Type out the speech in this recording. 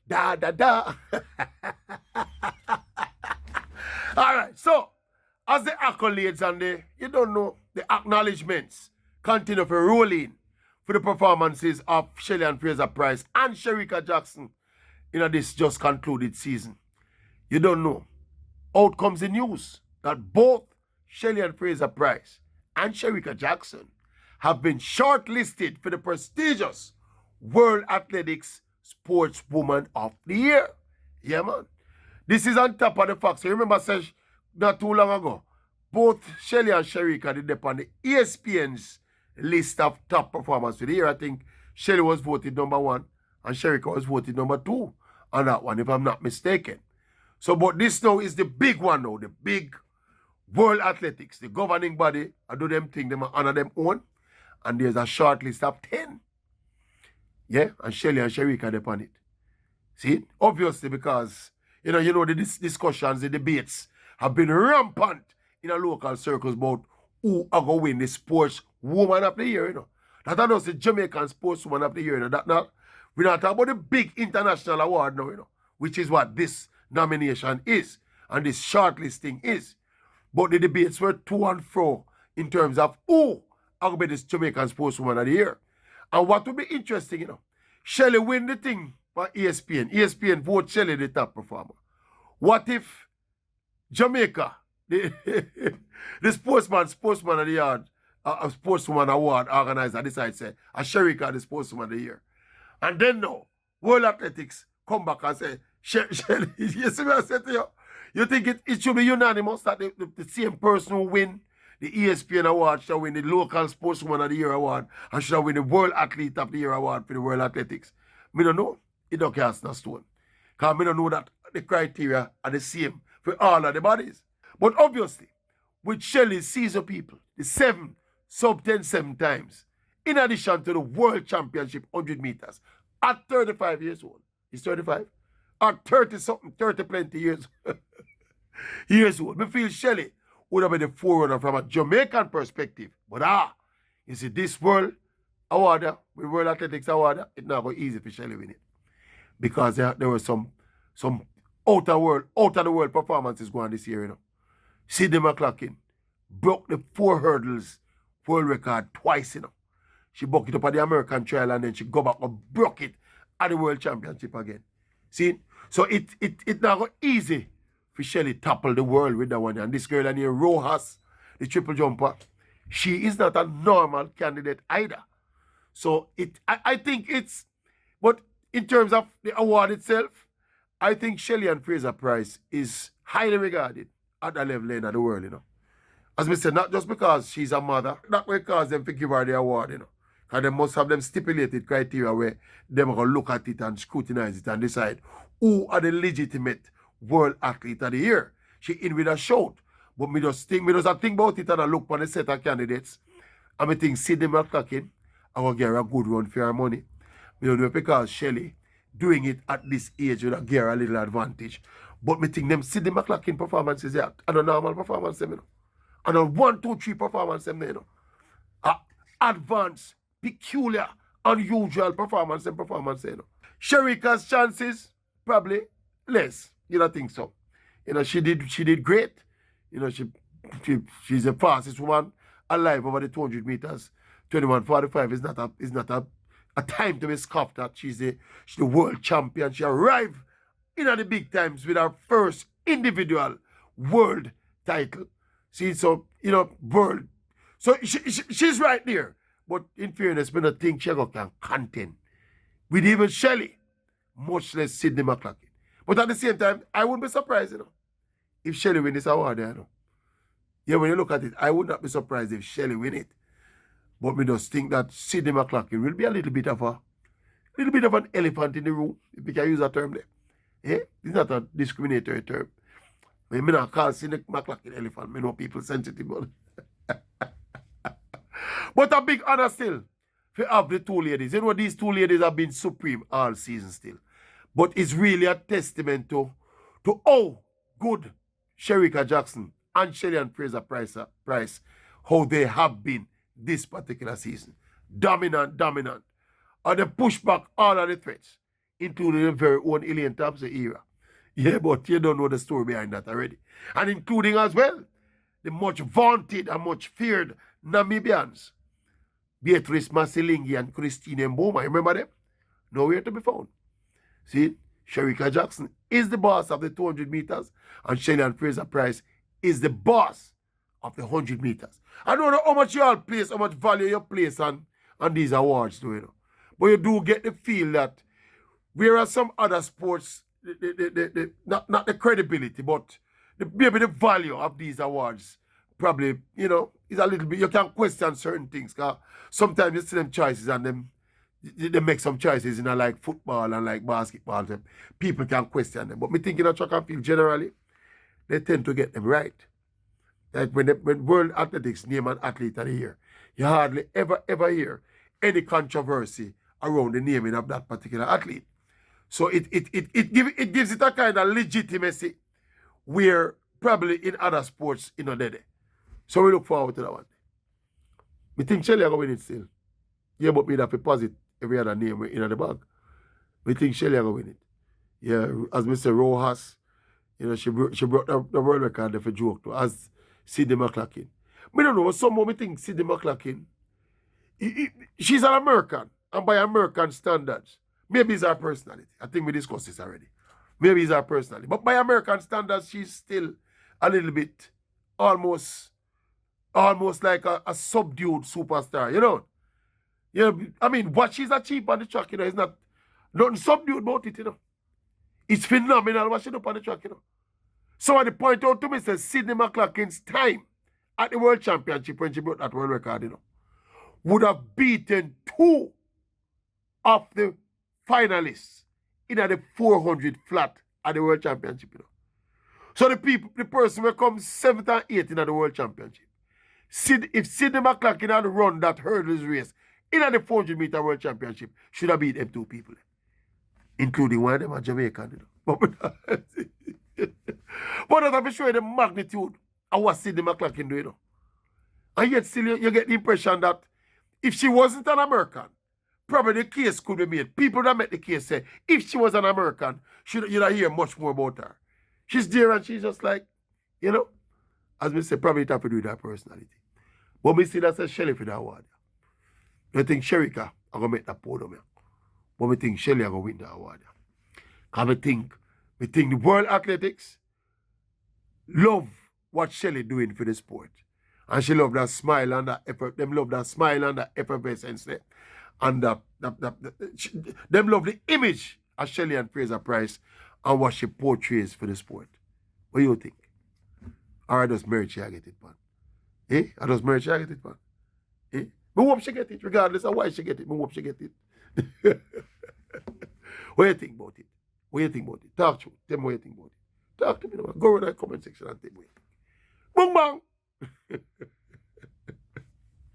Da, da, da. All right, so as the accolades and the, you don't know, the acknowledgements continue to roll in for the performances of Shelly and Fraser Price and Shericka Jackson in this just concluded season. You don't know. Out comes the news that both Shelly and Fraser Price and Shericka Jackson have been shortlisted for the prestigious World Athletics Sportswoman of the Year. Yeah, man. This is on top of the facts. So remember, not too long ago, both Shelly and Shericka did up on the ESPN's list of top performers for the year. I think Shelly was voted #1 and Shericka was voted #2 on that one, if I'm not mistaken. So, but this now is the big one now, the big World Athletics, the governing body. I do them thing, them honor them own, and there's a short list of 10. Yeah, and Shelly and Shericka upon it. See, obviously because you know the discussions, the debates have been rampant in our local circles about who are going to win the sports woman of the year. You know, that is the Jamaican sportswoman of the year. You know, that not we're not talking about the big international award now. You know, which is what this nomination is and this shortlisting is. But the debates were to and fro in terms of who are going to be this Jamaican sportswoman of the year. And what would be interesting, you know, Shelly win the thing for ESPN. ESPN vote Shelly the top performer. What if Jamaica, the sportsman of the year, a sportswoman award organizer decides say, a Shericka the sportswoman of the year. And then now, World Athletics come back and say, Shelly, you see what I said to you? You think it should be unanimous that the same person who win the ESPN award shall win the local sportswoman of the year award and shall win the World Athlete of the Year award for the World Athletics? Me don't know. It don't cast no stone. Because me don't know that the criteria are the same for all of the bodies. But obviously, with Shelly's season people, the 7 sub-10 7 times, in addition to the World Championship 100 meters, at 35 years old. He's 35? At 30-something, 30 plenty years old. Me feel Shelly would have been the forerunner from a Jamaican perspective. But you see, this World Award, the World Athletics Award, it's not going easy for Shelly win it. Because there were some out of the world performances going this year, you know. Sydney McLAUGHLin broke the 4 hurdles world record twice, you know. She broke it up at the American trial and then she go back and broke it at the World Championship again. See? So it's not easy for Shelly topple the world with that one. And this girl here, Rojas, the triple jumper, she is not a normal candidate either. So I think it's, but in terms of the award itself, I think Shelly and Fraser Price is highly regarded at the level in the world, you know. As we said, not just because she's a mother, not because them to give her the award, you know. Because they must have them stipulated criteria where them are going to look at it and scrutinize it and decide who are the legitimate World Athlete of the Year. She in with a shout. But me just think about it and I look for the set of candidates. And I think Sydney McLAUGHLin, I will get a good run for her money. You know, do it because Shelly doing it at this age would give her a little advantage. But me think them Sydney McLAUGHLin performances are a normal performance, you know. And a 1, 2, 3 performance, you know. Advanced, peculiar, unusual performance, you know. Shericka's chances, probably less. You don't think so? You know, she did great. You know, she's the fastest woman alive over the 200 meters. 21:45 is not a time to be scoffed at. She's the world champion. She arrived in at the big times with her first individual world title. See, so, you know, world. So she's right there. But in fairness, we don't think she can contend with even Shelly, much less Sydney McLAUGHLin. But at the same time, I wouldn't be surprised, you know, if Shelly win this award, you know. Yeah, when you look at it, I would not be surprised if Shelly win it. But me just think that Sydney McLAUGHLin will be a little bit of an elephant in the room, if we can use that term there. Yeah? It's not a discriminatory term. When me not call Sydney McLAUGHLin elephant, me know people sensitive about it. But a big honor still to have the 2 ladies. You know, these 2 ladies have been supreme all season still. But it's really a testament to how good Shericka Jackson and Shelly and Fraser Price, how they have been this particular season. Dominant. And they push back all of the threats. including the very own Elaine Thompson era. Yeah, but you don't know the story behind that already. And including as well the much vaunted and much feared Namibians, Beatrice Masilingi and Christine Mboma. Remember them? Nowhere to be found. See, Sherika Jackson is the boss of the 200 meters, and Shelly and Fraser Price is the boss of the 100 meters. I don't know how much you all place, how much value you place on these awards, you know. But you do get the feel that whereas some other sports, not the credibility, but maybe the value of these awards probably, you know, is a little bit, you can question certain things. Cause sometimes you see them choices and they make some choices, you know, like football and like basketball. People can question them. But me thinking of track and field generally, they tend to get them right. Like when World Athletics name an athlete of the year, you hardly ever hear any controversy around the naming of that particular athlete. So it gives it a kind of legitimacy where probably in other sports, you know, they're. So we look forward to that one. We think Shelly are going to win it still. Yeah, but we'd have to posit every other name in the bag. We think Shelly are going to win it. Yeah, as Mr. Rojas, you know, she brought the world record there for joke to, as Sidney McLAUGHLin. I don't know, somehow we think Sidney McLAUGHLin, she's an American, and by American standards, maybe it's her personality. I think we discussed this already. Maybe it's her personality. But by American standards, she's still a little bit almost like a subdued superstar, you know. You know, I mean, what she's achieved on the track, you know, is not nothing subdued about it, you know. It's phenomenal what she did on the track, you know. Somebody point out to me, says Sidney McLaughlin's time at the World Championship when she broke that world record, you know, would have beaten 2 of the finalists in the 400 flat at the World Championship, you know. So the person will come 7th and 8th in the World Championship. If Sidney McLAUGHLin had run that hurdles race in the 400-meter World Championship, should have beat them 2 people, including one of them a Jamaican, you know. But that will show you the magnitude of what Sidney McLAUGHLin do, you know. And yet still you get the impression that if she wasn't an American, probably the case could be made. People that make the case say, if she was an American, you'd hear much more about her. She's there and she's just like, you know, as we say, probably it have to do with her personality. But we see that's a Shelly for the award. I think Sherika are going to make that podium. But we think Shelly are going to win the award. Because we think the World Athletics love what Shelly doing for the sport. And she love that smile and that effort. Them love that smile and that effervescence there. And them love the image of Shelly and Fraser Price and what she portrays for the sport. What do you think? Or does Mary get it, man? Eh? Or does Mary get it, man? Eh? I hope she get it, regardless of why she get it. I hope she get it. What do you think about it? What do you think about it? Talk to me. Tell me what you think about it. Talk to me, man. Go in the comment section and tell me what you think. Boom, bang!